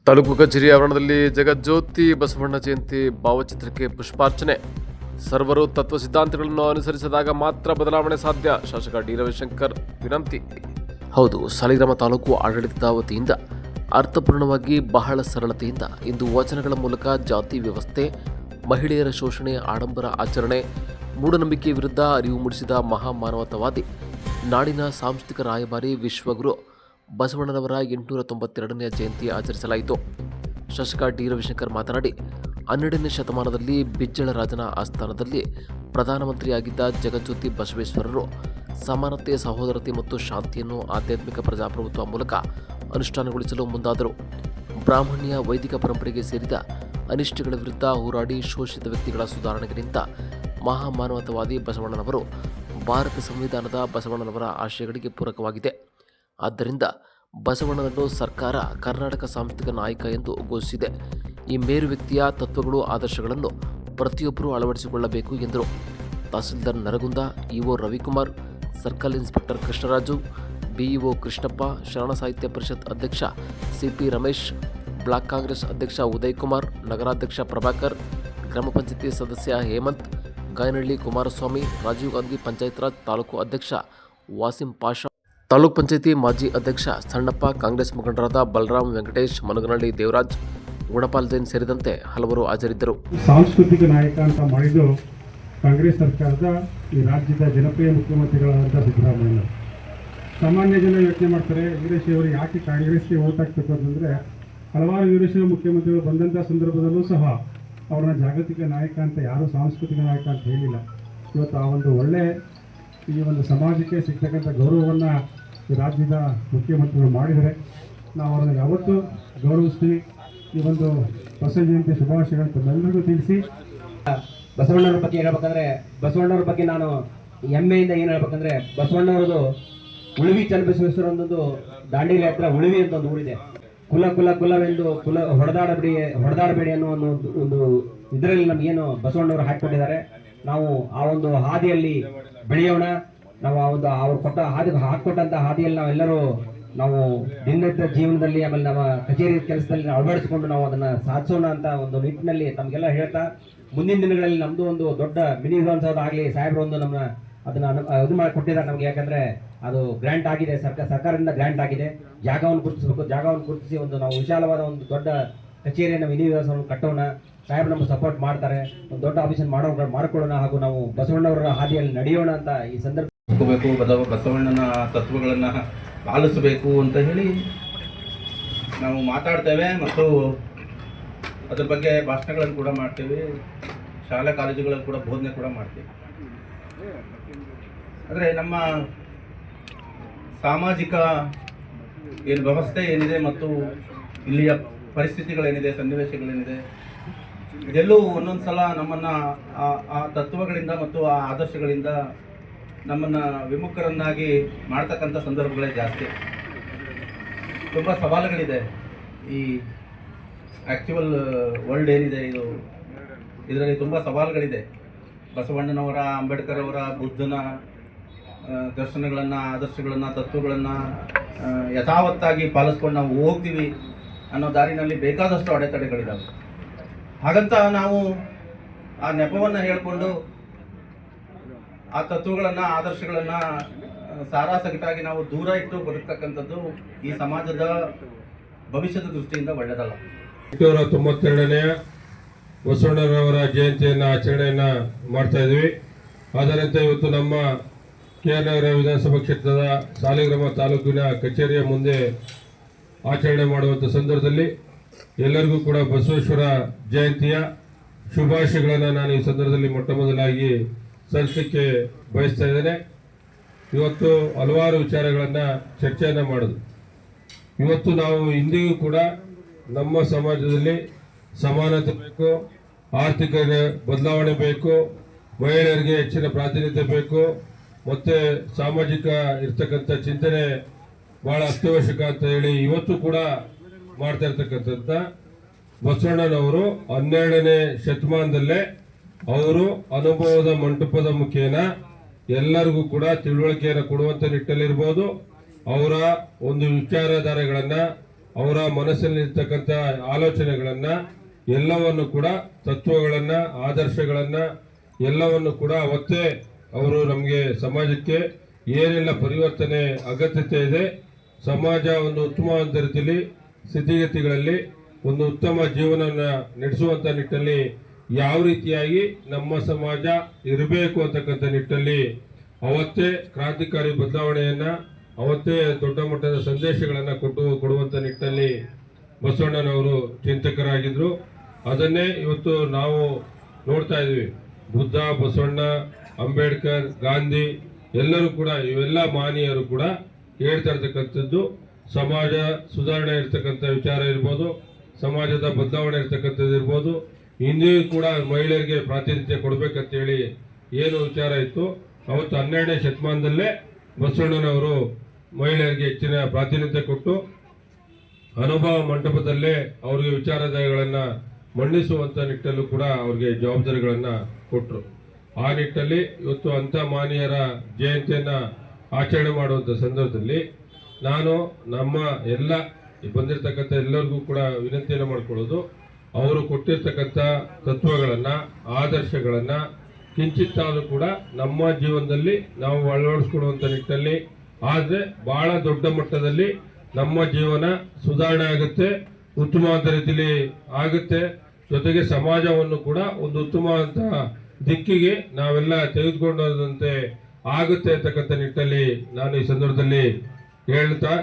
ತಾಲೂಕು ಕಚೇರಿ ಆವರಣದಲ್ಲಿ ಜಗಜ್ಯೋತಿ ಬಸವಣ್ಣ ಜಯಂತಿ ಭಾವಚಿತ್ರಕ್ಕೆ ಪುಷ್ಪಾರ್ಚನೆ. ಸರ್ವರು ತತ್ವ ಸಿದ್ಧಾಂತಗಳನ್ನು ಅನುಸರಿಸಿದಾಗ ಮಾತ್ರ ಬದಲಾವಣೆ ಸಾಧ್ಯ. ಶಾಸಕ ಡಿ ರವಿಶಂಕರ್ ವಿನಂತಿ. ಹೌದು, ಸಾಲಿಗ್ರಾಮ ತಾಲೂಕು ಆಡಳಿತದ ವತಿಯಿಂದ ಅರ್ಥಪೂರ್ಣವಾಗಿ ಬಹಳ ಸರಳತೆಯಿಂದ ಇಂದು ವಚನಗಳ ಮೂಲಕ ಜಾತಿ ವ್ಯವಸ್ಥೆ, ಮಹಿಳೆಯರ ಶೋಷಣೆ, ಆಡಂಬರ ಆಚರಣೆ, ಮೂಢನಂಬಿಕೆ ವಿರುದ್ಧ ಅರಿವು ಮೂಡಿಸಿದ ಮಹಾಮಾನವತಾವಾದಿ, ನಾಡಿನ ಸಾಂಸ್ಕೃತಿಕ ರಾಯಭಾರಿ, ವಿಶ್ವಗುರು ಬಸವಣ್ಣನವರ 892ನೇ ಜಯಂತಿ ಆಚರಿಸಲಾಯಿತು. ಶಾಸಕ ಡಿ ರವಿಶಂಕರ್ ಮಾತನಾಡಿ, 12ನೇ ಶತಮಾನದಲ್ಲಿ ಬಿಜ್ಜಳ ರಾಜನ ಆಸ್ಥಾನದಲ್ಲಿ ಪ್ರಧಾನಮಂತ್ರಿಯಾಗಿದ್ದ ಜಗಜ್ಯೋತಿ ಬಸವೇಶ್ವರರು ಸಮಾನತೆ, ಸಹೋದರತೆ ಮತ್ತು ಶಾಂತಿಯನ್ನು ಆಧ್ಯಾತ್ಮಿಕ ಪ್ರಜಾಪ್ರಭುತ್ವ ಮೂಲಕ ಅನುಷ್ಠಾನಗೊಳಿಸಲು ಮುಂದಾದರು. ಬ್ರಾಹ್ಮಣ್ಯ ವೈದಿಕ ಪರಂಪರೆಗೆ ಸೇರಿದ ಅನಿಷ್ಟಗಳ ವಿರುದ್ಧ ಹೋರಾಡಿ ಶೋಷಿತ ವ್ಯಕ್ತಿಗಳ ಸುಧಾರಣೆಗೆ ನಿಂತ ಮಹಾಮಾನವತಾವಾದಿ ಬಸವಣ್ಣನವರು ಭಾರತ ಸಂವಿಧಾನದ ಬಸವಣ್ಣನವರ ಆಶಯಗಳಿಗೆ ಪೂರಕವಾಗಿದೆ. ಆದ್ದರಿಂದ ಬಸವಣ್ಣನನ್ನು ಸರ್ಕಾರ ಕರ್ನಾಟಕ ಸಾಂಸ್ಕೃತಿಕ ನಾಯಕ ಎಂದು ಘೋಷಿಸಿದೆ. ಈ ಮೇರು ವ್ಯಕ್ತಿಯ ತತ್ವಗಳು, ಆದರ್ಶಗಳನ್ನು ಪ್ರತಿಯೊಬ್ಬರೂ ಅಳವಡಿಸಿಕೊಳ್ಳಬೇಕು ಎಂದರು. Tahsildar Naragund, EO Ravikumar, circle inspector Krishnaraju, BEO Krishnappa, Sharana Sahitya ಪರಿಷತ್ ಅಧ್ಯಕ್ಷ ಸಿಪಿ ರಮೇಶ್, ಬ್ಲಾಕ್ ಕಾಂಗ್ರೆಸ್ ಅಧ್ಯಕ್ಷ ಉದಯ್ ಕುಮಾರ್, ನಗರಾಧ್ಯಕ್ಷ ಪ್ರಭಾಕರ್, ಗ್ರಾಮ ಪಂಚಾಯತಿ ಸದಸ್ಯ ಹೇಮಂತ್, ಗಾಯನಹಳ್ಳಿ ಕುಮಾರಸ್ವಾಮಿ, ರಾಜೀವ್ ಗಾಂಧಿ ಪಂಚಾಯತ್ ರಾಜ್ ತಾಲೂಕು ಅಧ್ಯಕ್ಷ ವಾಸಿಂ ಪಾಷಾ, ತಾಲೂಕ್ ಪಂಚಾಯತಿ ಮಾಜಿ ಅಧ್ಯಕ್ಷ ಸಣ್ಣಪ್ಪ, ಕಾಂಗ್ರೆಸ್ ಮುಖಂಡರಾದ ಬಲರಾಮ್, ವೆಂಕಟೇಶ್, ಮನಗನಹಳ್ಳಿ ದೇವರಾಜ್, ಗುಣಪಾಲ್ ಜೈನ್ ಸೇರಿದಂತೆ ಹಲವರು ಹಾಜರಿದ್ದರು. ಸಾಂಸ್ಕೃತಿಕ ನಾಯಕ ಅಂತ ಮಾಡಿದ್ದು ಕಾಂಗ್ರೆಸ್ ಸರ್ಕಾರದ ಈ ರಾಜ್ಯದ ಜನಪ್ರಿಯ ಮುಖ್ಯಮಂತ್ರಿಗಳಾದಂಥ ಸಿದ್ದರಾಮಯ್ಯ. ಸಾಮಾನ್ಯ ಜನ ಯೋಚನೆ ಮಾಡ್ತಾರೆ, ವೀರಶೈವರು ಯಾಕೆ ಕಾಂಗ್ರೆಸ್ಗೆ ಓಟ್ ಹಾಕ್ಬೇಕು ಅಂತಂದರೆ, ಹಲವಾರು ವೀರಶೈವ ಮುಖ್ಯಮಂತ್ರಿಗಳು ಬಂದಂಥ ಸಂದರ್ಭದಲ್ಲೂ ಸಹ ಅವ್ರನ್ನ ಜಾಗತಿಕ ನಾಯಕ ಅಂತ ಯಾರೂ ಸಾಂಸ್ಕೃತಿಕ ನಾಯಕ ಅಂತ ಹೇಳಿಲ್ಲ. ಇವತ್ತು ಆ ಒಂದು ಒಳ್ಳೆ ಈ ಒಂದು ಸಮಾಜಕ್ಕೆ ಸಿಗ್ತಕ್ಕಂಥ ಗೌರವವನ್ನು ಈ ರಾಜ್ಯದ ಮುಖ್ಯಮಂತ್ರಿಗಳು ಮಾಡಿದರೆ ನಾವು ಅವರನ್ನು ಯಾವತ್ತೂ ಗೌರವಿಸ್ತೀವಿ. ಈ ಒಂದು ಬಸವ ಜಯಂತಿ ಶುಭಾಶಯಗಳನ್ನು ತಮ್ಮೆಲ್ಲರಿಗೂ ತಿಳಿಸಿ, ಬಸವಣ್ಣವ್ರ ಬಗ್ಗೆ ಹೇಳ್ಬೇಕಂದ್ರೆ, ಬಸವಣ್ಣವ್ರ ಬಗ್ಗೆ ನಾನು ಹೆಮ್ಮೆಯಿಂದ ಏನು ಹೇಳ್ಬೇಕಂದ್ರೆ, ಬಸವಣ್ಣವ್ರದ್ದು ಉಳಿವಿ ಚನ್ನಬಸವೇಶ್ವರ ಒಂದೊಂದು ದಾಂಡೇಲಿ ಹತ್ರ ಉಳಿವಿ ಅಂತ ಒಂದು ಊರಿದೆ. ಕುಲ ಕುಲ ಕುಲವೆಂದು ಹೊಡೆದಾಡಬೇಡಿ ಅನ್ನೋ ಒಂದು ಇದರಲ್ಲಿ ನಮಗೇನು ಬಸವಣ್ಣವರು ಹಾಕಿಕೊಂಡಿದ್ದಾರೆ. ನಾವು ಆ ಒಂದು ಹಾದಿಯಲ್ಲಿ ಬೆಳೆಯೋಣ. ನಾವು ಆ ಒಂದು ಅವ್ರು ಹಾಕಿಕೊಟ್ಟಂತ ಹಾದಿಯಲ್ಲಿ ನಾವೆಲ್ಲರೂ ನಾವು ದಿನನಿತ್ಯ ಜೀವನದಲ್ಲಿ, ಆಮೇಲೆ ನಮ್ಮ ಕಚೇರಿ ಕೆಲಸದಲ್ಲಿ ಅಳವಡಿಸಿಕೊಂಡು ನಾವು ಅದನ್ನ ಸಾಧಿಸೋಣ ಅಂತ ಒಂದು ನಿಟ್ಟಿನಲ್ಲಿ ತಮಗೆಲ್ಲ ಹೇಳ್ತಾ, ಮುಂದಿನ ದಿನಗಳಲ್ಲಿ ನಮ್ದು ಒಂದು ದೊಡ್ಡ ಮಿನಿ ವಿಧಾನಸೌಧ ಆಗಲಿ, ಸಾಹೇಬರು ಒಂದು ನಮ್ಮ ಅದನ್ನ ಇದು ಮಾಡಿ ಕೊಟ್ಟಿದ್ದಾರೆ ನಮ್ಗೆ. ಯಾಕಂದ್ರೆ ಅದು ಗ್ರಾಂಟ್ ಆಗಿದೆ, ಸರ್ಕಾರದಿಂದ ಗ್ರಾಂಟ್ ಆಗಿದೆ. ಜಾಗವನ್ನು ಗುರುತಿಸಬೇಕು. ಜಾಗವನ್ನು ಗುರುತಿಸಿ ಒಂದು ನಾವು ವಿಶಾಲವಾದ ಒಂದು ದೊಡ್ಡ ಕಚೇರಿಯನ್ನು ಮಿನಿ ವಿಧಾನಸೌಧವನ್ನು ಕಟ್ಟೋಣ. ಸಾಹೇಬ್ ನಮ್ಗೆ ಸಪೋರ್ಟ್ ಮಾಡ್ತಾರೆ. ಒಂದು ದೊಡ್ಡ ಆಫೀಸನ್ನು ಮಾಡ್ಕೊಳ್ಳೋಣ, ಹಾಗೂ ನಾವು ಬಸವಣ್ಣವರ ಹಾದಿಯಲ್ಲಿ ನಡೆಯೋಣ ಅಂತ ಈ ಸಂದರ್ಭ ಬಸವಣ್ಣನ ತತ್ವಗಳನ್ನು ಪಾಲಿಸಬೇಕು ಅಂತ ಹೇಳಿ ನಾವು ಮಾತಾಡ್ತೇವೆ ಮತ್ತು ಅದ್ರ ಬಗ್ಗೆ ಭಾಷಣಗಳನ್ನು ಕೂಡ ಮಾಡ್ತೇವೆ. ಶಾಲಾ ಕಾಲೇಜುಗಳಲ್ಲಿ ಕೂಡ ಬೋಧನೆ ಕೂಡ ಮಾಡ್ತೇವೆ. ಆದರೆ ನಮ್ಮ ಸಾಮಾಜಿಕ ಏನು ವ್ಯವಸ್ಥೆ ಏನಿದೆ ಮತ್ತು ಇಲ್ಲಿಯ ಪರಿಸ್ಥಿತಿಗಳೇನಿದೆ, ಸನ್ನಿವೇಶಗಳೇನಿದೆ, ಇದೆಲ್ಲೂ ಒಂದೊಂದು ಸಲ ನಮ್ಮನ್ನು ಆ ತತ್ವಗಳಿಂದ ಮತ್ತು ಆ ಆದರ್ಶಗಳಿಂದ ನಮ್ಮನ್ನು ವಿಮುಖರನ್ನಾಗಿ ಮಾಡ್ತಕ್ಕಂಥ ಸಂದರ್ಭಗಳೇ ಜಾಸ್ತಿ. ತುಂಬ ಸವಾಲುಗಳಿದೆ. ಈ ಆ್ಯಕ್ಚುವಲ್ ವರ್ಲ್ಡ್ ಏನಿದೆ, ಇದರಲ್ಲಿ ತುಂಬ ಸವಾಲುಗಳಿದೆ. ಬಸವಣ್ಣನವರ, ಅಂಬೇಡ್ಕರ್ ಅವರ, ಬುದ್ಧನ ದರ್ಶನಗಳನ್ನು, ಆದರ್ಶಗಳನ್ನು, ತತ್ವಗಳನ್ನು ಯಥಾವತ್ತಾಗಿ ಪಾಲಿಸ್ಕೊಂಡು ನಾವು ಹೋಗ್ತೀವಿ ಅನ್ನೋ ದಾರಿನಲ್ಲಿ ಬೇಕಾದಷ್ಟು ಅಡೆತಡೆಗಳಿದ್ದಾವೆ. ಹಾಗಂತ ನಾವು ಆ ನೆಪವನ್ನು ಹೇಳಿಕೊಂಡು ಆ ತತ್ವಗಳನ್ನು, ಆದರ್ಶಗಳನ್ನು ಸಾರಾಸಗಟಾಗಿ ನಾವು ದೂರ ಇಟ್ಟು ಬದುಕ್ತಕ್ಕಂಥದ್ದು ಈ ಸಮಾಜದ ಭವಿಷ್ಯದ ದೃಷ್ಟಿಯಿಂದ ಒಳ್ಳೆಯದಲ್ಲ. 892ನೇ ಬಸವಣ್ಣನವರ ಜಯಂತಿಯನ್ನು ಆಚರಣೆಯನ್ನು ಮಾಡ್ತಾ ಇದ್ವಿ. ಅದರಂತೆ ಇವತ್ತು ನಮ್ಮ KR ನಗರ ವಿಧಾನಸಭಾ ಕ್ಷೇತ್ರದ ಸಾಲಿಗ್ರಾಮ ತಾಲೂಕಿನ ಕಚೇರಿಯ ಮುಂದೆ ಆಚರಣೆ ಮಾಡುವಂಥ ಸಂದರ್ಭದಲ್ಲಿ ಎಲ್ಲರಿಗೂ ಕೂಡ ಬಸವೇಶ್ವರ ಜಯಂತಿಯ ಶುಭಾಶಯಗಳನ್ನು ನಾನು ಈ ಸಂದರ್ಭದಲ್ಲಿ ಮೊಟ್ಟ ಮೊದಲಾಗಿ ಸಲ್ಲಿಸಲಿಕ್ಕೆ ಬಯಸ್ತಾ ಇದ್ದೇನೆ. ಇವತ್ತು ಹಲವಾರು ವಿಚಾರಗಳನ್ನು ಚರ್ಚೆಯನ್ನು ಮಾಡೋದು. ಇವತ್ತು ನಾವು ಇಂದಿಗೂ ಕೂಡ ನಮ್ಮ ಸಮಾಜದಲ್ಲಿ ಸಮಾನತೆ ಬೇಕು, ಆರ್ಥಿಕ ಬದಲಾವಣೆ ಬೇಕು, ಮಹಿಳೆಯರಿಗೆ ಹೆಚ್ಚಿನ ಪ್ರಾತಿನಿಧ್ಯ ಬೇಕು, ಮತ್ತು ಸಾಮಾಜಿಕ ಇರ್ತಕ್ಕಂಥ ಚಿಂತನೆ ಭಾಳ ಅತ್ಯವಶ್ಯಕ ಅಂತ ಹೇಳಿ ಇವತ್ತು ಕೂಡ ಮಾಡ್ತಾ ಇರ್ತಕ್ಕಂಥ ಬಸವಣ್ಣನವರು 12ನೇ ಶತಮಾನದಲ್ಲೇ ಅವರು ಅನುಭವದ ಮಂಟಪದ ಮುಖೇನ ಎಲ್ಲರಿಗೂ ಕೂಡ ತಿಳುವಳಿಕೆಯನ್ನು ಕೊಡುವಂಥ ನಿಟ್ಟಲ್ಲಿರ್ಬೋದು. ಅವರ ಒಂದು ವಿಚಾರಧಾರೆಗಳನ್ನು ಅವರ ಮನಸ್ಸಿನಲ್ಲಿರ್ತಕ್ಕಂಥ ಆಲೋಚನೆಗಳನ್ನ ಎಲ್ಲವನ್ನು ಕೂಡ ತತ್ವಗಳನ್ನ ಆದರ್ಶಗಳನ್ನ ಎಲ್ಲವನ್ನು ಕೂಡ ಅವತ್ತೇ ಅವರು ನಮಗೆ ಸಮಾಜಕ್ಕೆ ಏನೆಲ್ಲ ಪರಿವರ್ತನೆ ಅಗತ್ಯತೆ ಇದೆ, ಸಮಾಜ ಒಂದು ಉತ್ತಮವಾದ ರೀತಿಯಲ್ಲಿ ಸ್ಥಿತಿಗತಿಗಳಲ್ಲಿ ಒಂದು ಉತ್ತಮ ಜೀವನನ ನಡೆಸುವಂತ ನಿಟ್ಟಿನಲ್ಲಿ ಯಾವ ರೀತಿಯಾಗಿ ನಮ್ಮ ಸಮಾಜ ಇರಬೇಕು ಅಂತಕ್ಕಂಥ ನಿಟ್ಟಿನಲ್ಲಿ ಅವತ್ತೇ ಕ್ರಾಂತಿಕಾರಿ ಬದಲಾವಣೆಯನ್ನ ಅವತ್ತೇ ದೊಡ್ಡ ಮಟ್ಟದ ಸಂದೇಶಗಳನ್ನ ಕೊಡುವಂತ ನಿಟ್ಟಿನಲ್ಲಿ ಬಸವಣ್ಣನವರು ಚಿಂತಕರಾಗಿದ್ರು. ಅದನ್ನೇ ಇವತ್ತು ನಾವು ನೋಡ್ತಾ ಇದ್ವಿ. ಬುದ್ಧ, ಬಸವಣ್ಣ, ಅಂಬೇಡ್ಕರ್, ಗಾಂಧಿ ಎಲ್ಲರೂ ಕೂಡ ಇವೆಲ್ಲ ಮಹನೀಯರು ಕೂಡ ಹೇಳ್ತಾ ಇರ್ತಕ್ಕಂಥದ್ದು ಸಮಾಜ ಸುಧಾರಣೆ ಇರ್ತಕ್ಕಂಥ ವಿಚಾರ ಇರ್ಬೋದು, ಸಮಾಜದ ಬದಲಾವಣೆ ಇರ್ತಕ್ಕಂಥದ್ದು ಇರ್ಬೋದು, ಇಂದಿಯೂ ಕೂಡ ಮಹಿಳೆಯರಿಗೆ ಪ್ರಾತಿನಿಧ್ಯ ಕೊಡಬೇಕಂತೇಳಿ ಏನು ವಿಚಾರ ಇತ್ತು ಅವತ್ತು 12ನೇ ಶತಮಾನದಲ್ಲೇ ಬಸವಣ್ಣನವರು ಮಹಿಳೆಯರಿಗೆ ಹೆಚ್ಚಿನ ಪ್ರಾತಿನಿಧ್ಯ ಕೊಟ್ಟು ಅನುಭವ ಮಂಟಪದಲ್ಲೇ ಅವರಿಗೆ ವಿಚಾರಗಳನ್ನು ಮಂಡಿಸುವಂತ ನಿಟ್ಟಲ್ಲೂ ಕೂಡ ಅವ್ರಿಗೆ ಜವಾಬ್ದಾರಿಗಳನ್ನ ಕೊಟ್ಟರು. ಆ ನಿಟ್ಟಲ್ಲಿ ಇವತ್ತು ಅಂಥ ಮಾನೀಯರ ಜಯಂತಿಯನ್ನ ಆಚರಣೆ ಮಾಡುವಂಥ ಸಂದರ್ಭದಲ್ಲಿ ನಾನು ನಮ್ಮ ಎಲ್ಲ ಬಂದಿರತಕ್ಕಂಥ ಎಲ್ಲರಿಗೂ ಕೂಡ ವಿನಂತಿಯನ್ನು ಮಾಡಿಕೊಳ್ಳೋದು, ಅವರು ಕೊಟ್ಟಿರ್ತಕ್ಕಂಥ ತತ್ವಗಳನ್ನ ಆದರ್ಶಗಳನ್ನ ಕಿಂಚಿತ್ತಾದರೂ ಕೂಡ ನಮ್ಮ ಜೀವನದಲ್ಲಿ ನಾವು ಅಳವಡಿಸ್ಕೊಳ್ಳುವಂಥ ನಿಟ್ಟಲ್ಲಿ ಆದರೆ ಬಹಳ ದೊಡ್ಡ ಮಟ್ಟದಲ್ಲಿ ನಮ್ಮ ಜೀವನ ಸುಧಾರಣೆ ಆಗುತ್ತೆ, ಉತ್ತಮವಾದ ರೀತಿಯಲ್ಲಿ ಆಗುತ್ತೆ. ಜೊತೆಗೆ ಸಮಾಜವನ್ನು ಕೂಡ ಒಂದು ಉತ್ತಮವಾದ ದಿಕ್ಕಿಗೆ ನಾವೆಲ್ಲ ತೆಗೆದುಕೊಂಡಂತೆ ಆಗುತ್ತೆ ಅಂತಕ್ಕಂಥ ನಿಟ್ಟಲ್ಲಿ ನಾನು ಈ ಸಂದರ್ಭದಲ್ಲಿ ಹೇಳ್ತಾ